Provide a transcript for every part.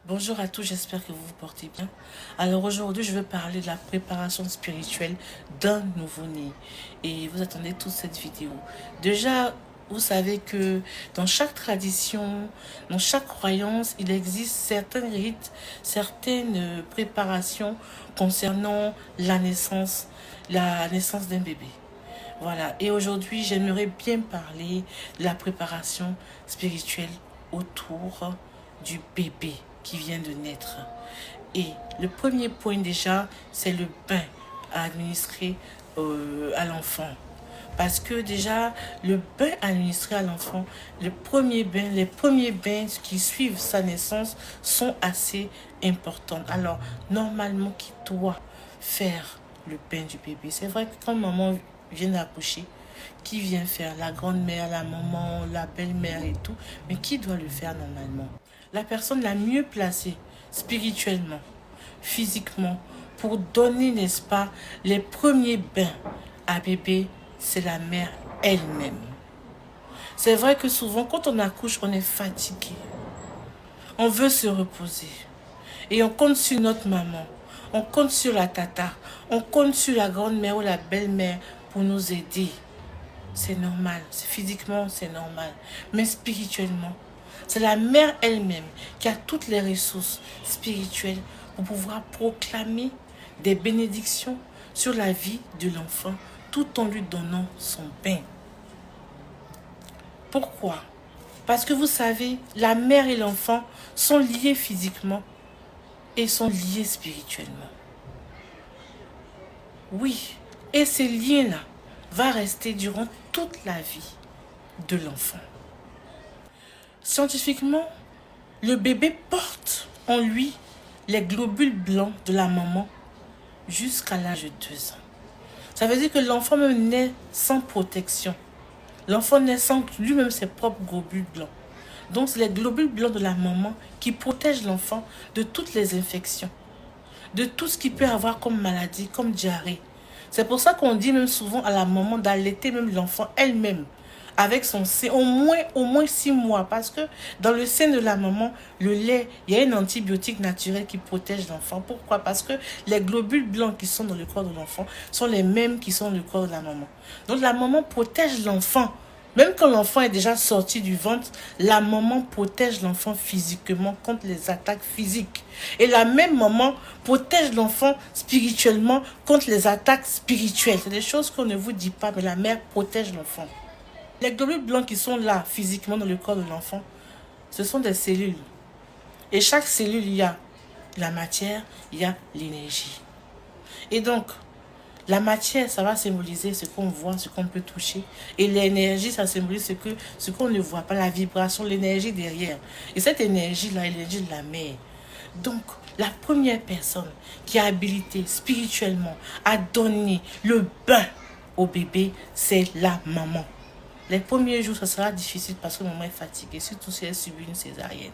Bonjour à tous, j'espère que vous vous portez bien. Alors aujourd'hui, je veux parler de la préparation spirituelle d'un nouveau-né. Et vous attendez toute cette vidéo. Déjà, vous savez que dans chaque tradition, dans chaque croyance, il existe certains rites, certaines préparations concernant la naissance d'un bébé. Voilà, et aujourd'hui, j'aimerais bien parler de la préparation spirituelle autour du bébé qui vient de naître. Et le premier point déjà, c'est le bain à administrer à l'enfant. Parce que déjà, le bain administré à l'enfant, les premiers bains qui suivent sa naissance sont assez importants. Alors, normalement, qui doit faire le bain du bébé? C'est vrai que quand maman vient d'accoucher, qui vient faire? La grand-mère, la maman, la belle-mère et tout. Mais qui doit le faire normalement? La personne la mieux placée, spirituellement, physiquement, pour donner, n'est-ce pas, les premiers bains à bébé, c'est la mère elle-même. C'est vrai que souvent, quand on accouche, on est fatigué. On veut se reposer. Et on compte sur notre maman. On compte sur la tata. On compte sur la grand-mère ou la belle-mère pour nous aider. C'est normal. Physiquement, c'est normal. Mais spirituellement, c'est la mère elle-même qui a toutes les ressources spirituelles pour pouvoir proclamer des bénédictions sur la vie de l'enfant tout en lui donnant son bain. Pourquoi? Parce que vous savez, la mère et l'enfant sont liés physiquement et sont liés spirituellement. Oui, et ces liens-là vont rester durant toute la vie de l'enfant. Scientifiquement, le bébé porte en lui les globules blancs de la maman jusqu'à l'âge de 2 ans. Ça veut dire que l'enfant même naît sans protection. L'enfant naît sans lui-même ses propres globules blancs. Donc, c'est les globules blancs de la maman qui protègent l'enfant de toutes les infections, de tout ce qu'il peut avoir comme maladie, comme diarrhée. C'est pour ça qu'on dit même souvent à la maman d'allaiter même l'enfant elle-même avec son sein au moins 6 mois, parce que dans le sein de la maman, le lait, il y a un antibiotique naturel qui protège l'enfant. Pourquoi? Parce que les globules blancs qui sont dans le corps de l'enfant sont les mêmes qui sont dans le corps de la maman. Donc la maman protège l'enfant. Même quand l'enfant est déjà sorti du ventre, la maman protège l'enfant physiquement contre les attaques physiques. Et la même maman protège l'enfant spirituellement contre les attaques spirituelles. C'est des choses qu'on ne vous dit pas, mais la mère protège l'enfant. Les globules blancs qui sont là physiquement dans le corps de l'enfant, ce sont des cellules. Et chaque cellule, il y a la matière, il y a l'énergie. Et donc, la matière, ça va symboliser ce qu'on voit, ce qu'on peut toucher. Et l'énergie, ça symbolise ce qu'on ne voit pas, la vibration, l'énergie derrière. Et cette énergie-là, l'énergie de la mère. Donc, la première personne qui est habilitée spirituellement à donner le bain au bébé, c'est la maman. Les premiers jours, ça sera difficile parce que maman est fatiguée, surtout si elle subit une césarienne.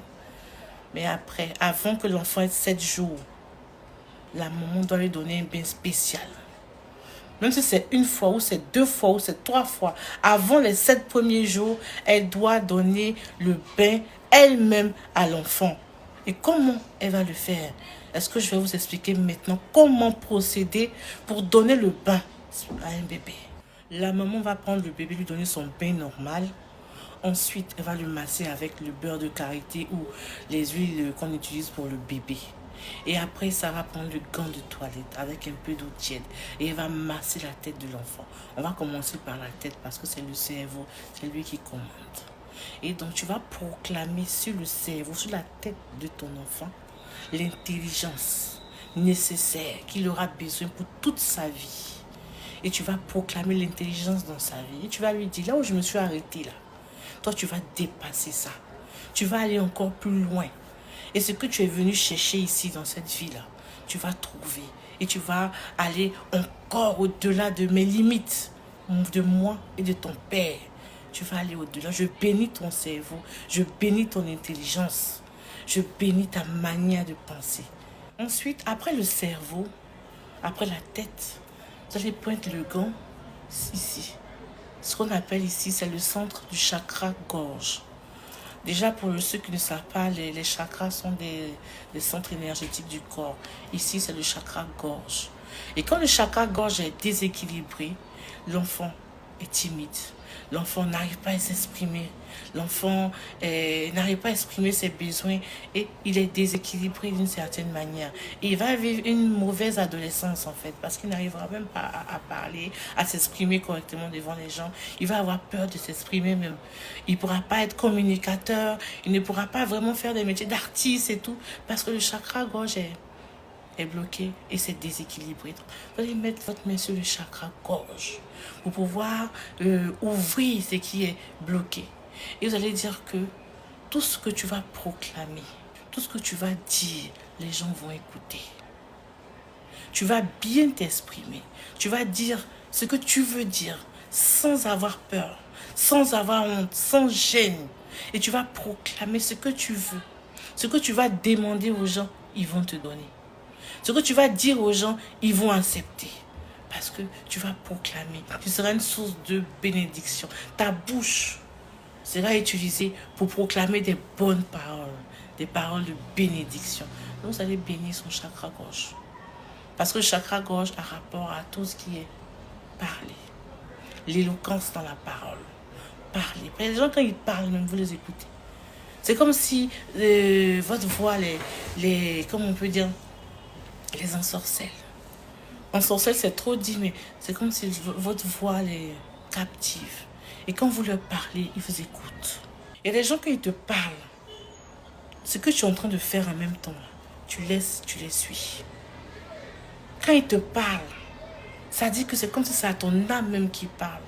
Mais après, avant que l'enfant ait 7 jours, la maman doit lui donner un bain spécial. Même si c'est une fois, ou c'est 2 fois, ou c'est 3 fois, avant les 7 premiers jours, elle doit donner le bain elle-même à l'enfant. Et comment elle va le faire? Est-ce que je vais vous expliquer maintenant comment procéder pour donner le bain à un bébé? La maman va prendre le bébé, lui donner son bain normal. Ensuite, elle va le masser avec le beurre de karité ou les huiles qu'on utilise pour le bébé. Et après, ça va prendre le gant de toilette avec un peu d'eau tiède. Et elle va masser la tête de l'enfant. On va commencer par la tête parce que c'est le cerveau, c'est lui qui commande. Et donc, tu vas proclamer sur le cerveau, sur la tête de ton enfant, l'intelligence nécessaire qu'il aura besoin pour toute sa vie. Et tu vas proclamer l'intelligence dans sa vie. Et tu vas lui dire, là où je me suis arrêtée là, toi tu vas dépasser ça. Tu vas aller encore plus loin. Et ce que tu es venu chercher ici dans cette vie-là, tu vas trouver. Et tu vas aller encore au-delà de mes limites, de moi et de ton père. Tu vas aller au-delà. Je bénis ton cerveau. Je bénis ton intelligence. Je bénis ta manière de penser. Ensuite, après le cerveau, après la tête, vous allez pointer le gant ici. Ce qu'on appelle ici, c'est le centre du chakra gorge. Déjà, pour ceux qui ne savent pas, les chakras sont des centres énergétiques du corps. Ici, c'est le chakra gorge. Et quand le chakra gorge est déséquilibré, l'enfant est timide. L'enfant n'arrive pas à s'exprimer. L'enfant n'arrive pas à exprimer ses besoins et il est déséquilibré d'une certaine manière. Et il va vivre une mauvaise adolescence en fait parce qu'il n'arrivera même pas à parler, à s'exprimer correctement devant les gens. Il va avoir peur de s'exprimer même. Il ne pourra pas être communicateur, il ne pourra pas vraiment faire des métiers d'artiste et tout parce que le chakra gorge est bloqué et c'est déséquilibré. Donc, vous allez mettre votre main sur le chakra gorge pour pouvoir ouvrir ce qui est bloqué. Et vous allez dire que tout ce que tu vas proclamer, tout ce que tu vas dire, les gens vont écouter. Tu vas bien t'exprimer. Tu vas dire ce que tu veux dire sans avoir peur, sans avoir honte, sans gêne. Et tu vas proclamer ce que tu veux. Ce que tu vas demander aux gens, ils vont te donner. Ce que tu vas dire aux gens, ils vont accepter. Parce que tu vas proclamer. Tu seras une source de bénédiction. Ta bouche sera utilisée pour proclamer des bonnes paroles. Des paroles de bénédiction. Donc vous allez bénir son chakra gorge. Parce que le chakra gorge a rapport à tout ce qui est parler. L'éloquence dans la parole. Parler. Les gens, quand ils parlent, même vous les écoutez. C'est comme si votre voix, comment on peut dire, les ensorcelle. Ensorcelle, c'est trop dit, mais c'est comme si votre voix les captive. Et quand vous leur parlez, ils vous écoutent. Et les gens, quand ils te parlent, ce que tu es en train de faire en même temps, tu les suis. Quand ils te parlent, ça dit que c'est comme si c'est à ton âme même qui parle.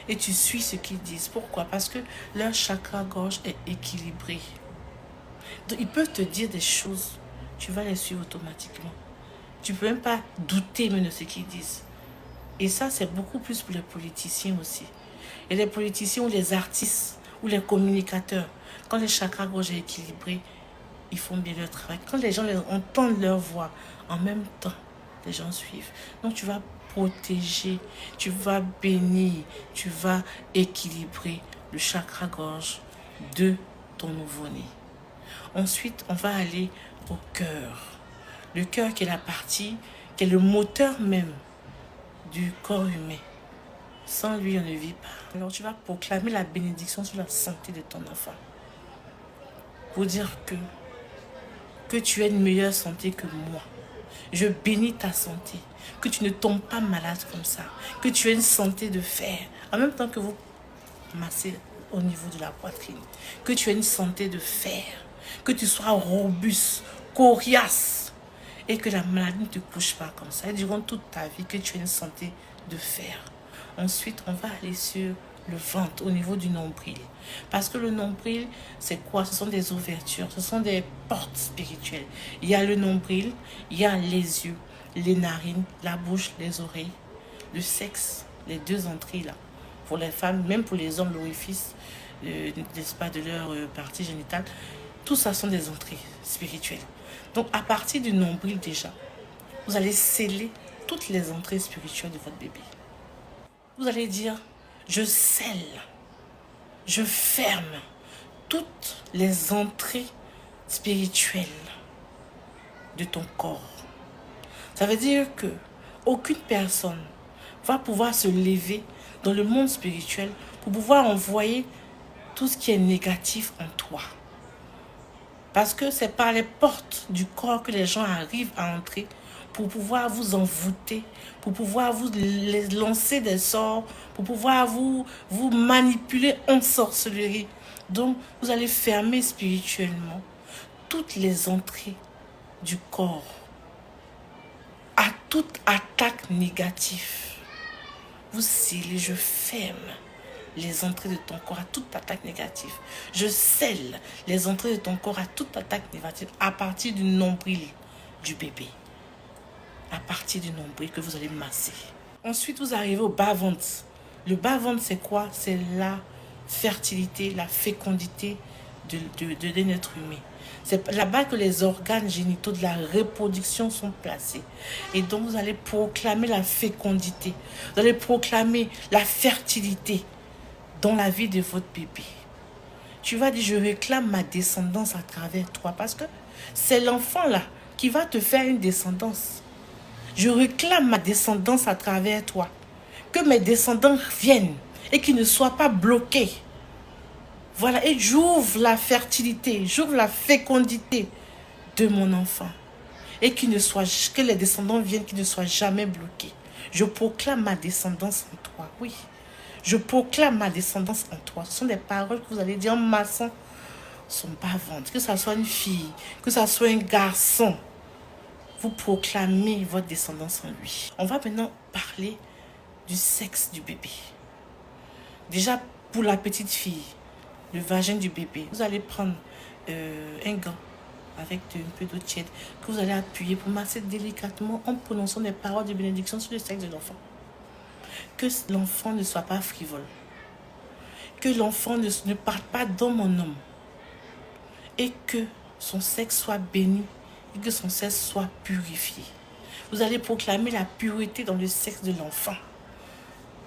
Et tu suis ce qu'ils disent. Pourquoi? Parce que leur chakra gorge est équilibré. Donc, ils peuvent te dire des choses, tu vas les suivre automatiquement. Tu ne peux même pas douter même de ce qu'ils disent. Et ça, c'est beaucoup plus pour les politiciens aussi. Et les politiciens ou les artistes ou les communicateurs, quand les chakras gorge est équilibré, ils font bien leur travail. Quand les gens entendent leur voix, en même temps, les gens suivent. Donc tu vas protéger, tu vas bénir, tu vas équilibrer le chakra gorge de ton nouveau-né. Ensuite, on va aller au cœur. Le cœur qui est la partie, qui est le moteur même du corps humain. Sans lui, on ne vit pas. Alors tu vas proclamer la bénédiction sur la santé de ton enfant. Pour dire que tu as une meilleure santé que moi. Je bénis ta santé. Que tu ne tombes pas malade comme ça. Que tu aies une santé de fer. En même temps que vous massez au niveau de la poitrine. Que tu aies une santé de fer. Que tu sois robuste, coriace. Et que la maladie ne te couche pas comme ça. Et durant toute ta vie, que tu aies une santé de fer. Ensuite, on va aller sur le ventre, au niveau du nombril. Parce que le nombril, c'est quoi? Ce sont des ouvertures, ce sont des portes spirituelles. Il y a le nombril, il y a les yeux, les narines, la bouche, les oreilles, le sexe, les deux entrées là. Pour les femmes, même pour les hommes, l'orifice, n'est-ce pas, de leur partie génitale. Tout ça sont des entrées spirituelles. Donc, à partir du nombril déjà, vous allez sceller toutes les entrées spirituelles de votre bébé. Vous allez dire, je scelle, je ferme toutes les entrées spirituelles de ton corps. Ça veut dire que aucune personne va pouvoir se lever dans le monde spirituel pour pouvoir envoyer tout ce qui est négatif en toi. Parce que c'est par les portes du corps que les gens arrivent à entrer pour pouvoir vous envoûter, pour pouvoir vous lancer des sorts, pour pouvoir vous manipuler en sorcellerie. Donc, vous allez fermer spirituellement toutes les entrées du corps à toute attaque négative. Vous scellez, je ferme les entrées de ton corps à toute attaque négative. Je scelle les entrées de ton corps à toute attaque négative à partir du nombril du bébé. À partir du nombril que vous allez masser. Ensuite, vous arrivez au bas-ventre. Le bas-ventre, c'est quoi? C'est la fertilité, la fécondité de l'être humain. C'est là-bas que les organes génitaux de la reproduction sont placés. Et donc, vous allez proclamer la fécondité. Vous allez proclamer la fertilité dans la vie de votre bébé. tu vas dire, je réclame ma descendance à travers toi. Parce que c'est l'enfant là qui va te faire une descendance. Je réclame ma descendance à travers toi. Que mes descendants viennent et qu'ils ne soient pas bloqués. Voilà, et j'ouvre la fertilité, j'ouvre la fécondité de mon enfant. Et que les descendants viennent, qu'ils ne soient jamais bloqués. Je proclame ma descendance en toi, oui. Je proclame ma descendance en toi. Ce sont des paroles que vous allez dire en massant son bas-ventre. Que ce soit une fille, que ce soit un garçon. Vous proclamez votre descendance en lui. On va maintenant parler du sexe du bébé. Déjà, pour la petite fille, le vagin du bébé, vous allez prendre un gant avec un peu d'eau tiède que vous allez appuyer pour masser délicatement en prononçant des paroles de bénédiction sur le sexe de l'enfant. Que l'enfant ne soit pas frivole. Que l'enfant ne parte pas dans mon homme. Et que son sexe soit béni et que son sexe soit purifié. Vous allez proclamer la pureté dans le sexe de l'enfant.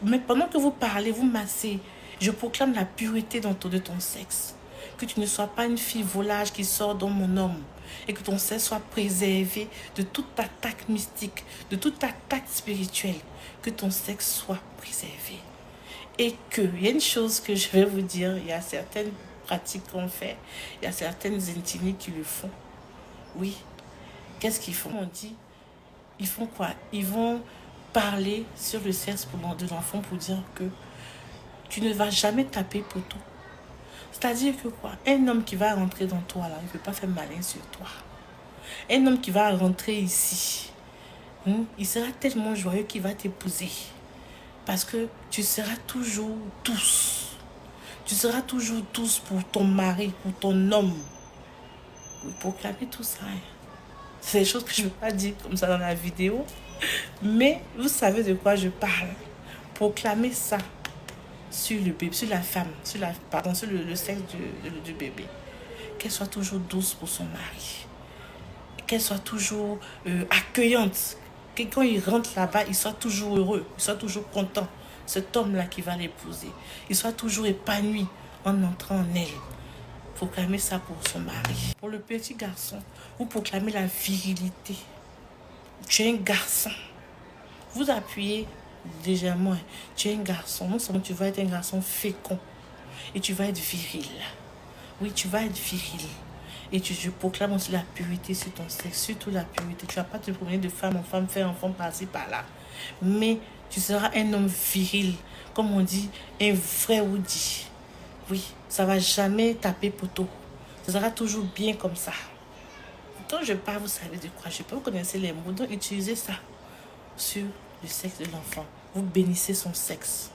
Mais pendant que vous parlez, vous massez, je proclame la pureté de ton sexe. Que tu ne sois pas une fille volage qui sort dans mon homme. Et que ton sexe soit préservé de toute attaque mystique, de toute attaque spirituelle. Que ton sexe soit préservé. Et que, il y a une chose que je vais vous dire, il y a certaines pratiques qu'on fait, il y a certaines intimies qui le font. Oui. Qu'est-ce qu'ils font? On dit, ils font quoi? Ils vont parler sur le sexe de l'enfant pour dire que tu ne vas jamais taper pour tout. C'est-à-dire que quoi? Un homme qui va rentrer dans toi, là, il ne peut pas faire malin sur toi. Un homme qui va rentrer ici, il sera tellement joyeux qu'il va t'épouser. Parce que tu seras toujours douce. Tu seras toujours douce pour ton mari, pour ton homme. Oui, proclamer tout ça. C'est des choses que je ne veux pas dire comme ça dans la vidéo. Mais vous savez de quoi je parle. Proclamer ça sur le bébé, sur la femme, sur le sexe du bébé. Qu'elle soit toujours douce pour son mari. Qu'elle soit toujours accueillante. Que quand il rentre là-bas, il soit toujours heureux, il soit toujours content. Cet homme-là qui va l'épouser, il soit toujours épanoui en entrant en elle. Proclamez ça pour son mari. Pour le petit garçon, vous proclamez la virilité. Tu es un garçon. Vous appuyez légèrement. Tu es un garçon. Non seulement tu vas être un garçon fécond. Et tu vas être viril. Oui, tu vas être viril. Et je proclame aussi la pureté sur ton sexe. Surtout la pureté. Tu ne vas pas te promener de femme en femme, faire enfant par-ci, par-là. Mais tu seras un homme viril. Comme on dit, un vrai Woody. Oui, ça ne va jamais taper poteau. Ça sera toujours bien comme ça. Quand je parle, vous savez de quoi je peux. Vous connaissez les mots. Donc, utilisez ça sur le sexe de l'enfant. Vous bénissez son sexe.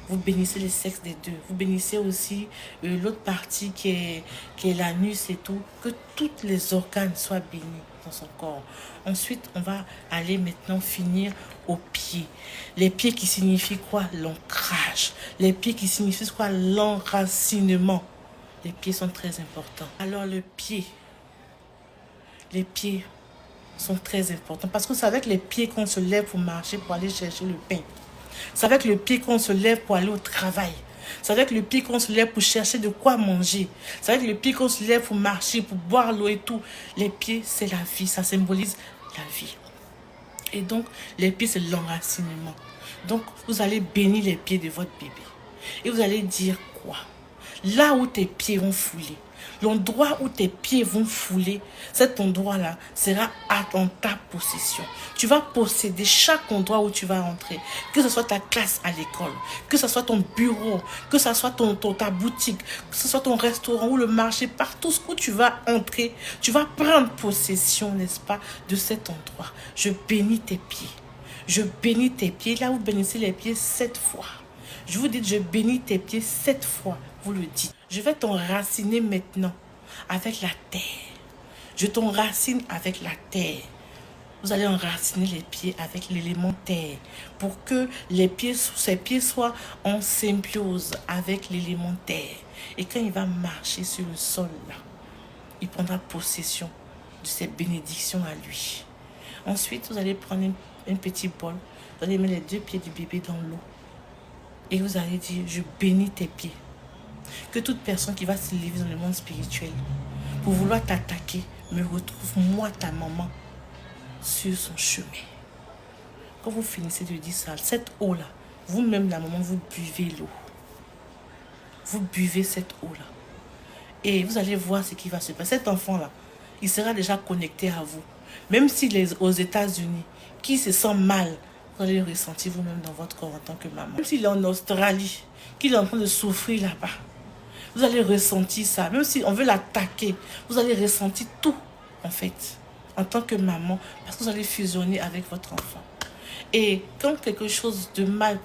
Vous bénissez le sexe des deux. Vous bénissez aussi l'autre partie qui est l'anus et tout. Que tous les organes soient bénis dans son corps. Ensuite, on va aller maintenant finir aux pieds. Les pieds qui signifient quoi? L'ancrage. Les pieds qui signifient quoi? L'enracinement. Les pieds sont très importants. Alors, les pieds sont très importants. Parce que c'est avec les pieds qu'on se lève pour marcher, pour aller chercher le pain. C'est avec le pied qu'on se lève pour aller au travail. C'est avec le pied qu'on se lève pour chercher de quoi manger. C'est avec le pied qu'on se lève pour marcher, pour boire l'eau et tout. Les pieds, c'est la vie. Ça symbolise la vie. Et donc, les pieds, c'est l'enracinement. Donc, vous allez bénir les pieds de votre bébé. Et vous allez dire quoi? Là où tes pieds vont fouler, l'endroit où tes pieds vont fouler, cet endroit-là sera en ta possession. Tu vas posséder chaque endroit où tu vas entrer. Que ce soit ta classe à l'école, que ce soit ton bureau, que ce soit ta boutique, que ce soit ton restaurant ou le marché, partout où tu vas entrer, tu vas prendre possession, n'est-ce pas, de cet endroit. Je bénis tes pieds. Je bénis tes pieds. Là, vous bénissez les pieds 7 fois. Je vous dis, je bénis tes pieds 7 fois. Vous le dites. Je vais t'enraciner maintenant avec la terre. Je t'enracine avec la terre. Vous allez enraciner les pieds avec l'élément terre pour que ces pieds soient en symbiose avec l'élément terre. Et quand il va marcher sur le sol là, il prendra possession de ces bénédictions à lui. Ensuite, vous allez prendre un petit bol. Vous allez mettre les 2 pieds du bébé dans l'eau. Et vous allez dire, je bénis tes pieds. Que toute personne qui va se lever dans le monde spirituel pour vouloir t'attaquer me retrouve, moi, ta maman, sur son chemin. Quand vous finissez de dire ça, cette eau-là, vous-même, la maman, vous buvez l'eau. Vous buvez cette eau-là. Et vous allez voir ce qui va se passer. Cet enfant-là, il sera déjà connecté à vous. Même s'il est aux États-Unis, qui se sent mal, vous allez le ressentir vous-même dans votre corps en tant que maman. Même s'il est en Australie, qu'il est en train de souffrir là-bas, vous allez ressentir ça. Même si on veut l'attaquer, vous allez ressentir tout, en fait, en tant que maman, parce que vous allez fusionner avec votre enfant. Et quand quelque chose de mal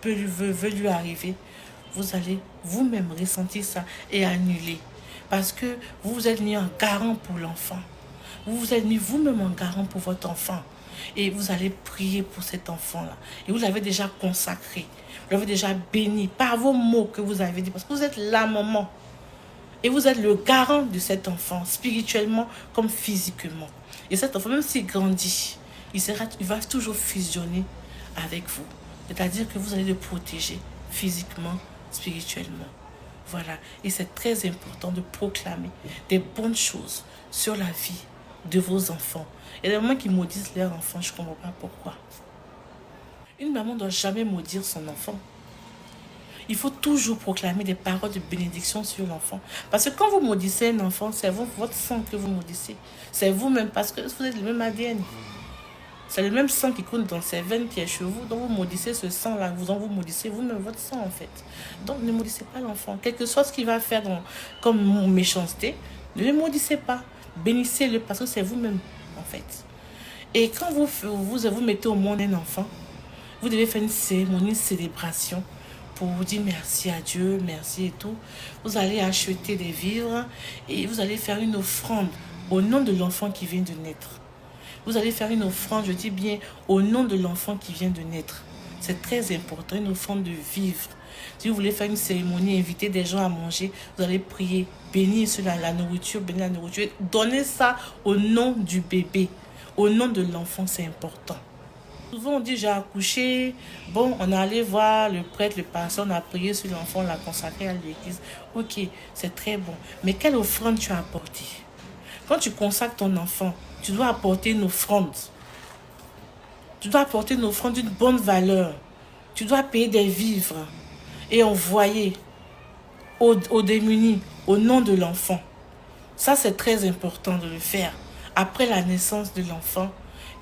veut lui arriver, vous allez vous-même ressentir ça et annuler. Parce que vous vous êtes mis en garant pour l'enfant. Vous vous êtes mis vous-même en garant pour votre enfant. Et vous allez prier pour cet enfant-là. Et vous l'avez déjà consacré. Vous l'avez déjà béni par vos mots que vous avez dit. Parce que vous êtes la maman. Et vous êtes le garant de cet enfant, spirituellement comme physiquement. Et cet enfant, même s'il grandit, il va toujours fusionner avec vous. C'est-à-dire que vous allez le protéger physiquement, spirituellement. Voilà. Et c'est très important de proclamer des bonnes choses sur la vie de vos enfants. Il y a des mamans qui maudissent leurs enfants, je ne comprends pas pourquoi. Une maman ne doit jamais maudire son enfant. Il faut toujours proclamer des paroles de bénédiction sur l'enfant. Parce que quand vous maudissez un enfant, c'est votre sang que vous maudissez. C'est vous-même, parce que vous êtes le même ADN. C'est le même sang qui coule dans ses veines qui est chez vous. Donc vous maudissez ce sang-là. Vous maudissez vous-même votre sang, en fait. Donc ne maudissez pas l'enfant. Quel que soit ce qu'il va faire comme méchanceté, ne le maudissez pas. Bénissez-le parce que c'est vous-même, en fait. Et quand vous mettez au monde un enfant, vous devez faire une cérémonie, une célébration pour vous dire merci à Dieu, merci et tout. Vous allez acheter des vivres et vous allez faire une offrande au nom de l'enfant qui vient de naître. Vous allez faire une offrande, je dis bien, au nom de l'enfant qui vient de naître. C'est très important, une offrande de vivre. Si vous voulez faire une cérémonie, inviter des gens à manger, vous allez prier, bénir la nourriture, donnez ça au nom du bébé. Au nom de l'enfant, c'est important. Souvent, on dit, j'ai accouché, bon, on est allé voir le prêtre, le pasteur, on a prié sur l'enfant, on l'a consacré à l'église. Ok, c'est très bon. Mais quelle offrande tu as apportée? Quand tu consacres ton enfant, tu dois apporter une offrande. Tu dois apporter une offrande d'une bonne valeur. Tu dois payer des vivres et envoyer aux démunis au nom de l'enfant. Ça, c'est très important de le faire. Après la naissance de l'enfant,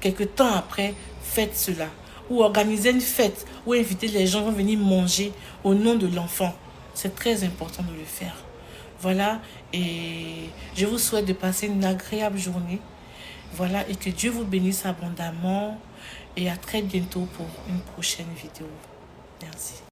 quelque temps après, faites cela. Ou organisez une fête, ou invitez les gens à venir manger au nom de l'enfant. C'est très important de le faire. Voilà, et je vous souhaite de passer une agréable journée. Voilà, et que Dieu vous bénisse abondamment. Et à très bientôt pour une prochaine vidéo. Merci.